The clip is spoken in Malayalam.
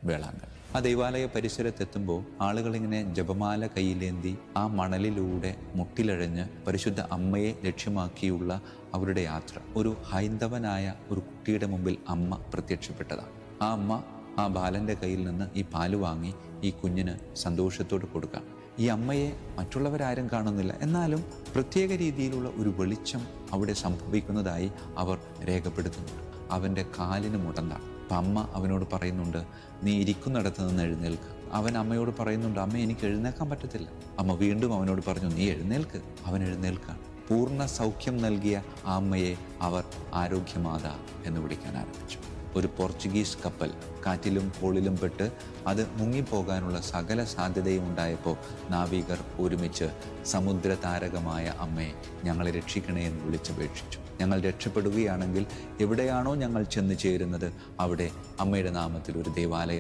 വേളാങ്കണ്ണി. ആ ദൈവാലയ പരിസരത്തെത്തുമ്പോൾ ആളുകളിങ്ങനെ ജപമാല കയ്യിലേന്തി ആ മണലിലൂടെ മുട്ടിലഴഞ്ഞ് പരിശുദ്ധ അമ്മയെ ലക്ഷ്യമാക്കിയുള്ള അവരുടെ യാത്ര. ഒരു ഹൈന്ദവനായ ഒരു കുട്ടിയുടെ മുമ്പിൽ അമ്മ പ്രത്യക്ഷപ്പെട്ടതാണ്. ആ അമ്മ ആ ബാലൻ്റെ കയ്യിൽ നിന്ന് ഈ പാല് വാങ്ങി ഈ കുഞ്ഞിന് സന്തോഷത്തോട് കൊടുക്കാം. ഈ അമ്മയെ മറ്റുള്ളവരാരും കാണുന്നില്ല, എന്നാലും പ്രത്യേക രീതിയിലുള്ള ഒരു വെളിച്ചം അവിടെ സംഭവിക്കുന്നതായി അവർ രേഖപ്പെടുത്തുന്നുണ്ട്. അവൻ്റെ കാലിന് മുടന്താണ്. അപ്പം അമ്മ അവനോട് പറയുന്നുണ്ട്, നീ ഇരിക്കുന്നിടത്ത് നിന്ന് എഴുന്നേൽക്ക്. അവൻ അമ്മയോട് പറയുന്നുണ്ട്, അമ്മ എനിക്ക് എഴുന്നേൽക്കാൻ പറ്റത്തില്ല. അമ്മ വീണ്ടും അവനോട് പറഞ്ഞു, നീ എഴുന്നേൽക്ക്. അവൻ എഴുന്നേൽക്കാൻ പൂർണ്ണ സൗഖ്യം നൽകിയ ആ അമ്മയെ അവർ ആരോഗ്യമാത എന്ന് വിളിക്കാൻ ആരംഭിച്ചു. ഒരു പോർച്ചുഗീസ് കപ്പൽ കാറ്റിലും കോളിലും പെട്ട് അത് മുങ്ങിപ്പോകാനുള്ള സകല സാധ്യതയും ഉണ്ടായപ്പോൾ നാവികർ ഒരുമിച്ച് സമുദ്ര താരകമായ അമ്മയെ ഞങ്ങളെ രക്ഷിക്കണേ എന്ന് വിളിച്ചപേക്ഷിച്ചു. ഞങ്ങൾ രക്ഷപ്പെടുകയാണെങ്കിൽ എവിടെയാണോ ഞങ്ങൾ ചെന്ന് ചേരുന്നത് അവിടെ അമ്മയുടെ നാമത്തിൽ ഒരു ദേവാലയം